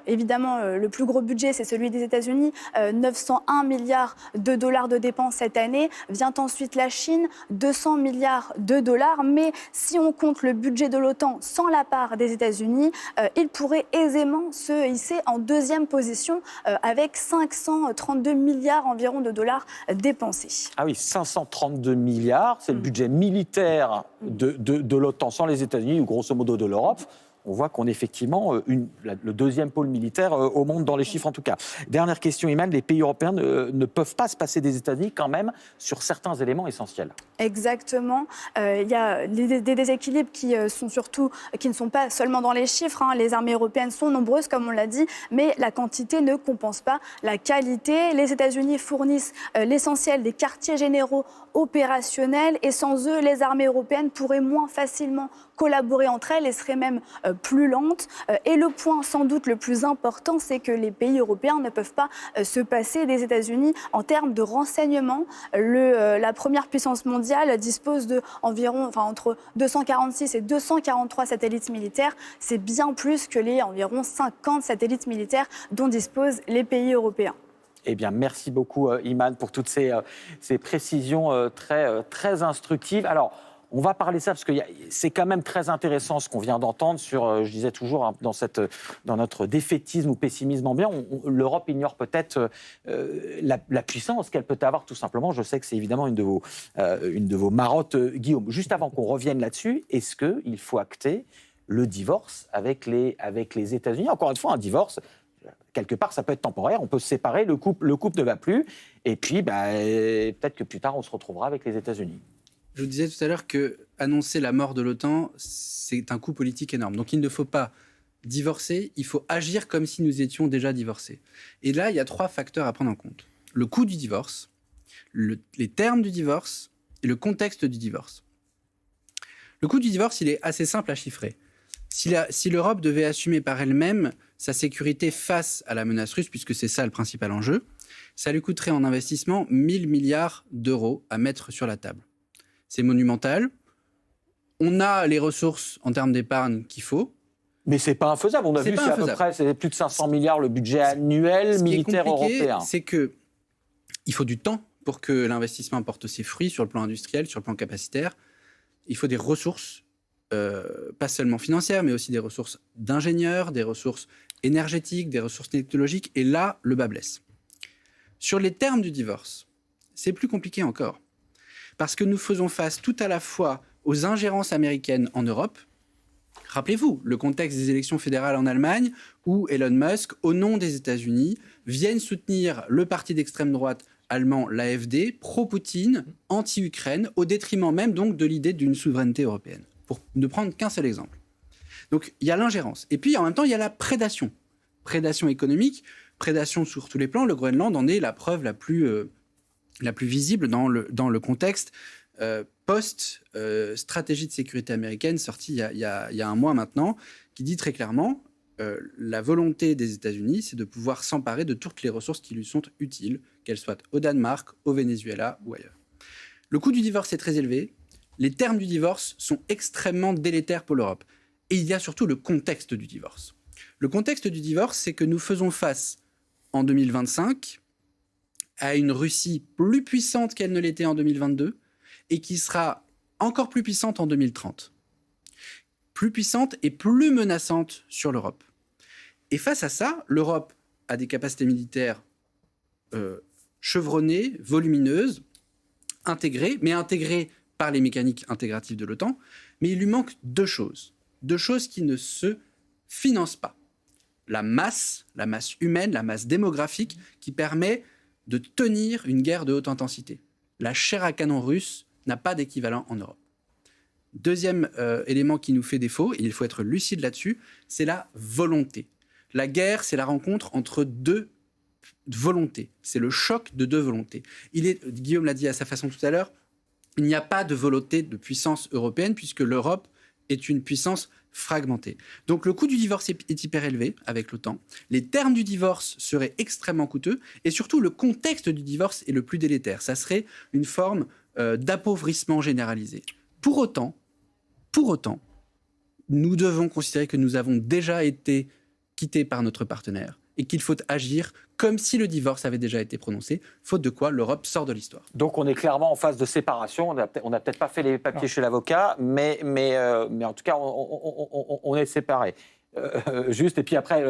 Évidemment, le plus gros budget, c'est celui des États-Unis. 901 milliards de dollars de dépenses cette année. Vient ensuite la Chine, 200 milliards de dollars. Mais si on compte le budget de l'OTAN sans la part des États-Unis, il pourrait aisément se hisser en deuxième position avec 532 milliards environ de dollars dépensés. Ah oui, 532 milliards, c'est le budget militaire de l'OTAN sans les États-Unis, ou grosso modo de l'Europe. On voit qu'on est effectivement le deuxième pôle militaire au monde, dans les chiffres en tout cas. Dernière question, Iman, les pays européens ne peuvent pas se passer des États-Unis quand même sur certains éléments essentiels. Exactement. Il y a des déséquilibres qui ne sont pas seulement dans les chiffres. Les armées européennes sont nombreuses, comme on l'a dit, mais la quantité ne compense pas la qualité. Les États-Unis fournissent l'essentiel des quartiers généraux opérationnels et sans eux, les armées européennes pourraient moins facilement collaborer entre elles et seraient même plus lentes. Et le point sans doute le plus important, c'est que les pays européens ne peuvent pas se passer des États-Unis en termes de renseignement. La première puissance mondiale dispose entre 246 et 243 satellites militaires. C'est bien plus que les environ 50 satellites militaires dont disposent les pays européens. Eh bien, merci beaucoup, Iman, pour toutes ces précisions très instructives. Alors, on va parler de ça parce que c'est quand même très intéressant ce qu'on vient d'entendre sur, je disais toujours, dans notre défaitisme ou pessimisme ambiant, l'Europe ignore peut-être la puissance qu'elle peut avoir tout simplement. Je sais que c'est évidemment une de vos marottes, Guillaume. Juste avant qu'on revienne là-dessus, est-ce qu'il faut acter le divorce avec les États-Unis? Encore une fois, un divorce, quelque part, ça peut être temporaire. On peut se séparer, le couple ne va plus, et puis peut-être que plus tard, on se retrouvera avec les États-Unis. Je vous disais tout à l'heure qu'annoncer la mort de l'OTAN, c'est un coup politique énorme. Donc il ne faut pas divorcer, il faut agir comme si nous étions déjà divorcés. Et là, il y a 3 facteurs à prendre en compte. Le coût du divorce, les termes du divorce et le contexte du divorce. Le coût du divorce, il est assez simple à chiffrer. Si l'Europe devait assumer par elle-même sa sécurité face à la menace russe, puisque c'est ça le principal enjeu, ça lui coûterait en investissement 1 000 milliards d'euros à mettre sur la table. C'est monumental. On a les ressources en termes d'épargne qu'il faut. Mais c'est pas infaisable. On a vu, c'est à peu près plus de 500 milliards le budget annuel militaire européen. C'est qu'il faut du temps pour que l'investissement porte ses fruits sur le plan industriel, sur le plan capacitaire. Il faut des ressources, pas seulement financières, mais aussi des ressources d'ingénieurs, des ressources énergétiques, des ressources technologiques. Et là, le bât blesse. Sur les termes du divorce, c'est plus compliqué encore. Parce que nous faisons face tout à la fois aux ingérences américaines en Europe. Rappelez-vous, le contexte des élections fédérales en Allemagne, où Elon Musk, au nom des États-Unis, viennent soutenir le parti d'extrême droite allemand, l'AfD, pro-Poutine, anti-Ukraine, au détriment même donc de l'idée d'une souveraineté européenne, pour ne prendre qu'un seul exemple. Donc il y a l'ingérence. Et puis en même temps, il y a la prédation. Prédation économique, prédation sur tous les plans. Le Groenland en est la preuve la plus visible dans le contexte post-stratégie de sécurité américaine sortie il y a un mois maintenant, qui dit très clairement la volonté des États-Unis, c'est de pouvoir s'emparer de toutes les ressources qui lui sont utiles, qu'elles soient au Danemark, au Venezuela ou ailleurs. Le coût du divorce est très élevé. Les termes du divorce sont extrêmement délétères pour l'Europe. Et il y a surtout le contexte du divorce. Le contexte du divorce, c'est que nous faisons face en 2025 à une Russie plus puissante qu'elle ne l'était en 2022 et qui sera encore plus puissante en 2030. Plus puissante et plus menaçante sur l'Europe. Et face à ça, l'Europe a des capacités militaires chevronnées, volumineuses, intégrées, mais intégrées par les mécaniques intégratives de l'OTAN. Mais il lui manque deux choses qui ne se financent pas. La masse humaine, la masse démographique qui permet de tenir une guerre de haute intensité. La chair à canon russe n'a pas d'équivalent en Europe. Deuxième élément qui nous fait défaut, et il faut être lucide là-dessus, c'est la volonté. La guerre, c'est la rencontre entre deux volontés. C'est le choc de deux volontés. Guillaume l'a dit à sa façon tout à l'heure, il n'y a pas de volonté de puissance européenne puisque l'Europe est une puissance fragmentée. Donc le coût du divorce est hyper élevé avec l'OTAN. Les termes du divorce seraient extrêmement coûteux et surtout le contexte du divorce est le plus délétère. Ça serait une forme d'appauvrissement généralisé. Pour autant, nous devons considérer que nous avons déjà été quittés par notre partenaire et qu'il faut agir comme si le divorce avait déjà été prononcé, faute de quoi l'Europe sort de l'histoire. Donc on est clairement en phase de séparation. On n'a peut-être pas fait les papiers chez l'avocat, mais en tout cas, on est séparés. Juste, et puis après,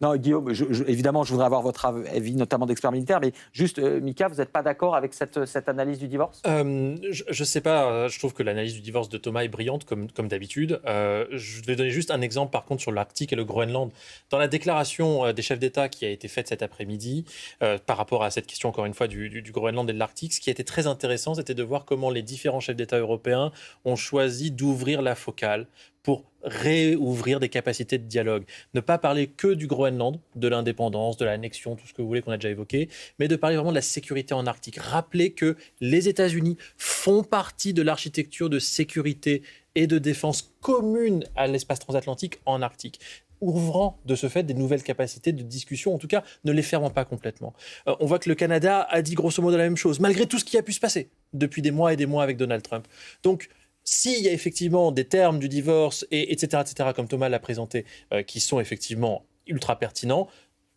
non, Guillaume, évidemment, je voudrais avoir votre avis, notamment d'expert militaire, mais juste, Mika, vous n'êtes pas d'accord avec cette analyse du divorce ? Je ne sais pas, je trouve que l'analyse du divorce de Thomas est brillante, comme d'habitude. Je vais donner juste un exemple, par contre, sur l'Arctique et le Groenland. Dans la déclaration des chefs d'État qui a été faite cet après-midi, par rapport à cette question, encore une fois, du Groenland et de l'Arctique, ce qui a été très intéressant, c'était de voir comment les différents chefs d'État européens ont choisi d'ouvrir la focale pour réouvrir des capacités de dialogue. Ne pas parler que du Groenland, de l'indépendance, de l'annexion, tout ce que vous voulez qu'on a déjà évoqué, mais de parler vraiment de la sécurité en Arctique. Rappeler que les États-Unis font partie de l'architecture de sécurité et de défense commune à l'espace transatlantique en Arctique, ouvrant de ce fait des nouvelles capacités de discussion, en tout cas ne les fermant pas complètement. On voit que le Canada a dit grosso modo la même chose, malgré tout ce qui a pu se passer depuis des mois et des mois avec Donald Trump. Donc, s'il y a effectivement des termes du divorce, etc., comme Thomas l'a présenté, qui sont effectivement ultra pertinents,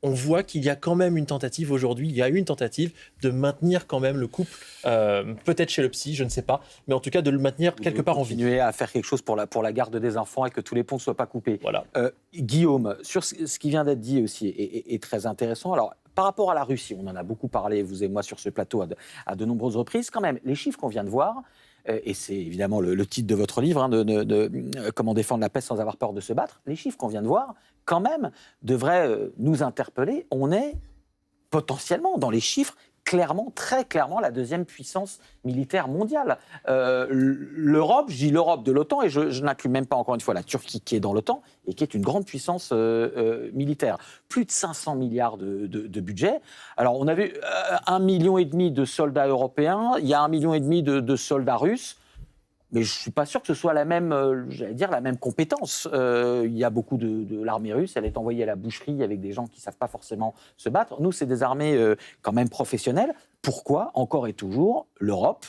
on voit qu'il y a quand même une tentative aujourd'hui, il y a une tentative de maintenir quand même le couple, peut-être chez le psy, je ne sais pas, mais en tout cas de le maintenir quelque part en vie. Continuer à faire quelque chose pour la garde des enfants et que tous les ponts ne soient pas coupés. Voilà. Guillaume, sur ce qui vient d'être dit aussi est très intéressant. Alors, par rapport à la Russie, on en a beaucoup parlé, vous et moi, sur ce plateau à de nombreuses reprises. Quand même, les chiffres qu'on vient de voir, et c'est évidemment le titre de votre livre, Comment défendre la paix sans avoir peur de se battre, les chiffres qu'on vient de voir, quand même, devraient nous interpeller. On est potentiellement, dans les chiffres, très clairement, la deuxième puissance militaire mondiale. L'Europe, je dis l'Europe de l'OTAN, et je n'inclus même pas, encore une fois, la Turquie qui est dans l'OTAN et qui est une grande puissance militaire. Plus de 500 milliards de budget. Alors, on avait 1,5 million de soldats européens, il y a 1,5 million de soldats russes. Mais je ne suis pas sûr que ce soit la même compétence. Il y a beaucoup de l'armée russe, elle est envoyée à la boucherie avec des gens qui ne savent pas forcément se battre. Nous, c'est des armées quand même professionnelles. Pourquoi, encore et toujours, l'Europe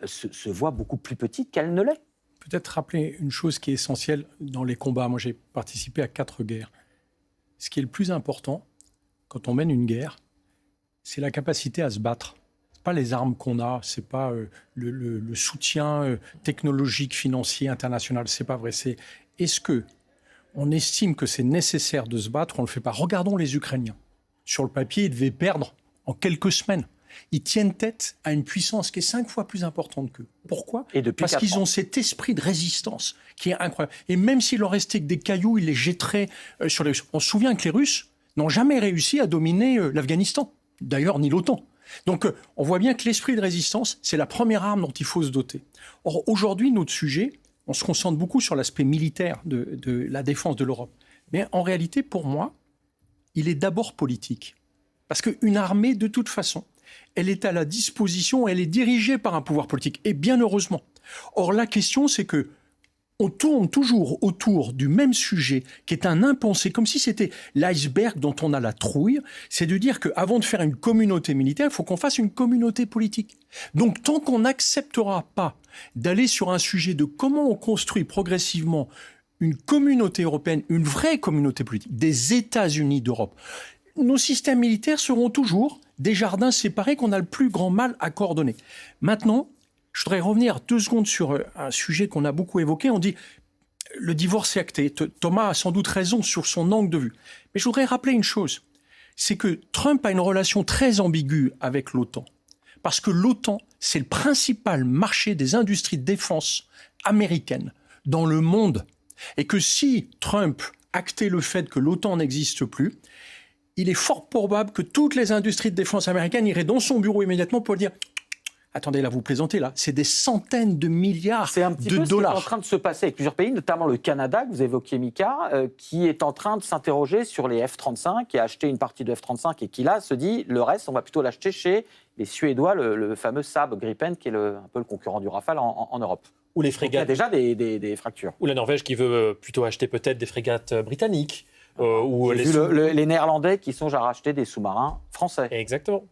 se voit beaucoup plus petite qu'elle ne l'est ? Peut-être rappeler une chose qui est essentielle dans les combats. Moi, j'ai participé à 4 guerres. Ce qui est le plus important, quand on mène une guerre, c'est la capacité à se battre. Pas les armes qu'on a, c'est pas le soutien technologique, financier, international, c'est pas vrai. C'est est-ce que on estime que c'est nécessaire de se battre, on le fait pas. Regardons les Ukrainiens. Sur le papier, ils devaient perdre en quelques semaines. ils tiennent tête à une puissance qui est 5 fois plus importante qu'eux. Pourquoi ? Et depuis Parce qu'ils ont cet esprit de résistance qui est incroyable. Et même s'il leur restait que des cailloux, ils les jetteraient sur les Russes. On se souvient que les Russes n'ont jamais réussi à dominer l'Afghanistan. D'ailleurs, ni l'OTAN. Donc, on voit bien que l'esprit de résistance, c'est la première arme dont il faut se doter. Or, aujourd'hui, notre sujet, on se concentre beaucoup sur l'aspect militaire de la défense de l'Europe. Mais en réalité, pour moi, il est d'abord politique. Parce qu'une armée, de toute façon, elle est à la disposition, elle est dirigée par un pouvoir politique. Et bien heureusement. Or, la question, c'est que on tourne toujours autour du même sujet qui est un impensé, comme si c'était l'iceberg dont on a la trouille. C'est de dire qu'avant de faire une communauté militaire, il faut qu'on fasse une communauté politique. Donc, tant qu'on n'acceptera pas d'aller sur un sujet de comment on construit progressivement une communauté européenne, une vraie communauté politique, des États-Unis d'Europe, nos systèmes militaires seront toujours des jardins séparés qu'on a le plus grand mal à coordonner. Maintenant, je voudrais revenir 2 secondes sur un sujet qu'on a beaucoup évoqué. On dit le divorce est acté. Thomas a sans doute raison sur son angle de vue. Mais je voudrais rappeler une chose. C'est que Trump a une relation très ambiguë avec l'OTAN. Parce que l'OTAN, c'est le principal marché des industries de défense américaines dans le monde. Et que si Trump actait le fait que l'OTAN n'existe plus, il est fort probable que toutes les industries de défense américaines iraient dans son bureau immédiatement pour dire « Attendez, là, vous plaisantez, là, c'est des centaines de milliards de dollars. » C'est un petit peu ce qui est en train de se passer avec plusieurs pays, notamment le Canada, que vous évoquiez, Mika, qui est en train de s'interroger sur les F-35, qui a acheté une partie de F-35 et qui, là, se dit, le reste, on va plutôt l'acheter chez les Suédois, le fameux Saab Gripen, qui est un peu le concurrent du Rafale en Europe. Ou les Donc, il y a frégates. déjà des fractures. Ou la Norvège qui veut plutôt acheter peut-être des frégates britanniques. Ou J'ai vu les Néerlandais qui songent à racheter des sous-marins français. Exactement.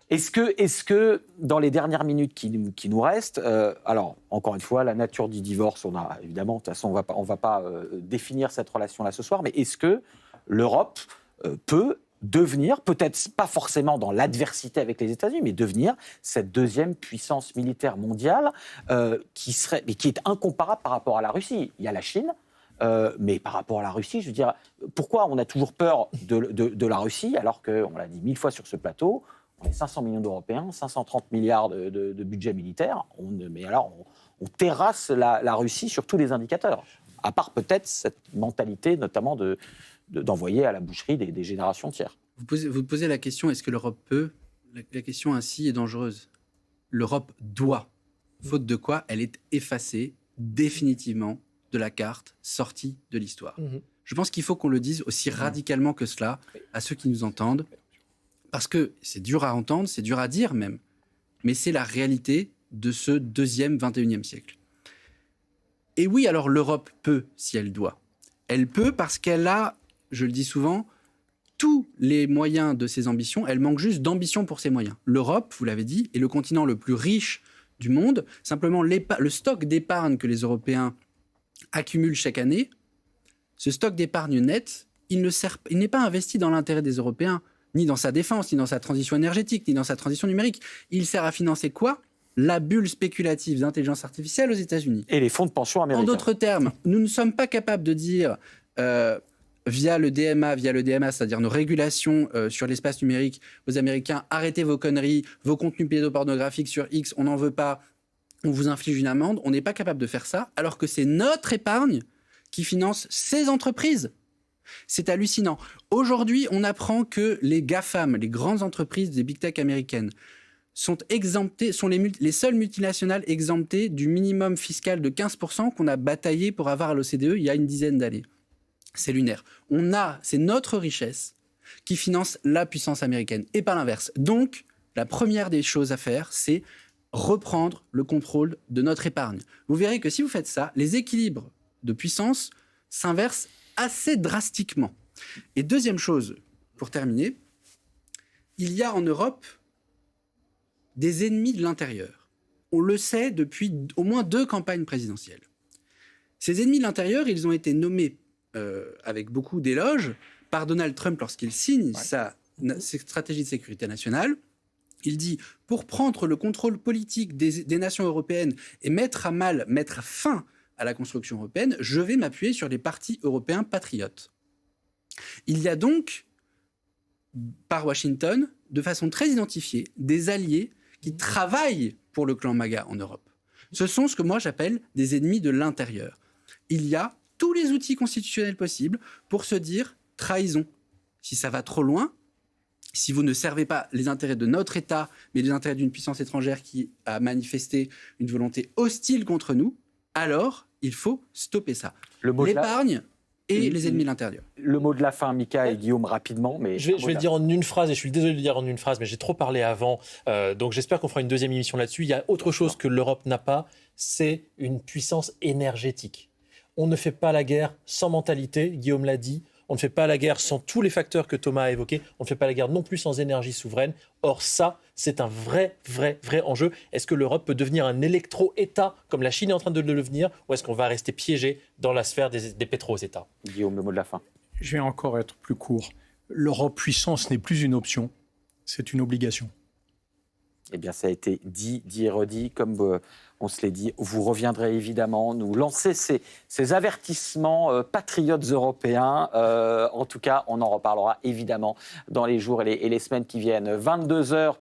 Est-ce que dans les dernières minutes qui nous restent, alors encore une fois, la nature du divorce, évidemment, de toute façon, on va pas définir cette relation-là ce soir, mais est-ce que l'Europe peut devenir, peut-être pas forcément dans l'adversité avec les États-Unis, mais devenir cette deuxième puissance militaire mondiale qui est incomparable par rapport à la Russie. Il y a la Chine. Mais par rapport à la Russie, je veux dire, pourquoi on a toujours peur de la Russie alors qu'on l'a dit 1000 fois sur ce plateau, on est 500 millions d'Européens, 530 milliards de budget militaire, mais alors on terrasse la Russie sur tous les indicateurs, à part peut-être cette mentalité notamment d'envoyer à la boucherie des générations entières. Vous posez la question, est-ce que l'Europe peut ? La question ainsi est dangereuse. L'Europe doit, faute de quoi elle est effacée définitivement de la carte, sortie de l'histoire. Je pense qu'il faut qu'on le dise aussi radicalement que cela à ceux qui nous entendent, parce que c'est dur à entendre, c'est dur à dire même, mais c'est la réalité de ce 21e siècle. Et oui, alors l'Europe peut, si elle doit. Elle peut parce qu'elle a, je le dis souvent, tous les moyens de ses ambitions, elle manque juste d'ambition pour ses moyens. L'Europe, vous l'avez dit, est le continent le plus riche du monde. Simplement, le stock d'épargne que les Européens accumule chaque année, ce stock d'épargne net, il n'est pas investi dans l'intérêt des Européens, ni dans sa défense, ni dans sa transition énergétique, ni dans sa transition numérique. Il sert à financer quoi ? La bulle spéculative d'intelligence artificielle aux États-Unis. Et les fonds de pension américains. En d'autres termes, nous ne sommes pas capables de dire, via le DMA, c'est-à-dire nos régulations sur l'espace numérique, aux Américains, arrêtez vos conneries, vos contenus pédopornographiques sur X, on n'en veut pas, on vous inflige une amende. On n'est pas capable de faire ça, alors que c'est notre épargne qui finance ces entreprises. C'est hallucinant. Aujourd'hui, on apprend que les GAFAM, les grandes entreprises des big tech américaines, sont les seules multinationales exemptées du minimum fiscal de 15% qu'on a bataillé pour avoir à l'OCDE il y a une dizaine d'années. C'est lunaire. C'est notre richesse qui finance la puissance américaine, et pas l'inverse. Donc, la première des choses à faire, c'est reprendre le contrôle de notre épargne. Vous verrez que si vous faites ça, les équilibres de puissance s'inversent assez drastiquement. Et deuxième chose, pour terminer, il y a en Europe des ennemis de l'intérieur. On le sait depuis au moins 2 campagnes présidentielles. Ces ennemis de l'intérieur, ils ont été nommés avec beaucoup d'éloges par Donald Trump lorsqu'il signe sa stratégie de sécurité nationale. Il dit, pour prendre le contrôle politique des nations européennes et mettre fin à la construction européenne, je vais m'appuyer sur les partis européens patriotes. Il y a donc par Washington, de façon très identifiée, des alliés qui travaillent pour le clan MAGA en Europe. Ce sont ce que moi j'appelle des ennemis de l'intérieur. Il y a tous les outils constitutionnels possibles pour se dire trahison. Si ça va trop loin, si vous ne servez pas les intérêts de notre État, mais les intérêts d'une puissance étrangère qui a manifesté une volonté hostile contre nous, alors il faut stopper ça. L'épargne et les ennemis de l'intérieur. Le mot de la fin, Mika et Guillaume, rapidement. Mais je vais le dire en une phrase, et je suis désolé de le dire en une phrase, mais j'ai trop parlé avant, donc j'espère qu'on fera une deuxième émission là-dessus. Il y a autre chose que l'Europe n'a pas, c'est une puissance énergétique. On ne fait pas la guerre sans mentalité, Guillaume l'a dit. On ne fait pas la guerre sans tous les facteurs que Thomas a évoqués. On ne fait pas la guerre non plus sans énergie souveraine. Or, ça, c'est un vrai enjeu. Est-ce que l'Europe peut devenir un électro-État, comme la Chine est en train de le devenir, ou est-ce qu'on va rester piégé dans la sphère des pétro-États ? Guillaume, le mot de la fin. Je vais encore être plus court. L'Europe puissance n'est plus une option, c'est une obligation. Eh bien, ça a été dit et redit, comme on se l'est dit. Vous reviendrez évidemment nous lancer ces avertissements patriotes européens. En tout cas, on en reparlera évidemment dans les jours et les semaines qui viennent. 22h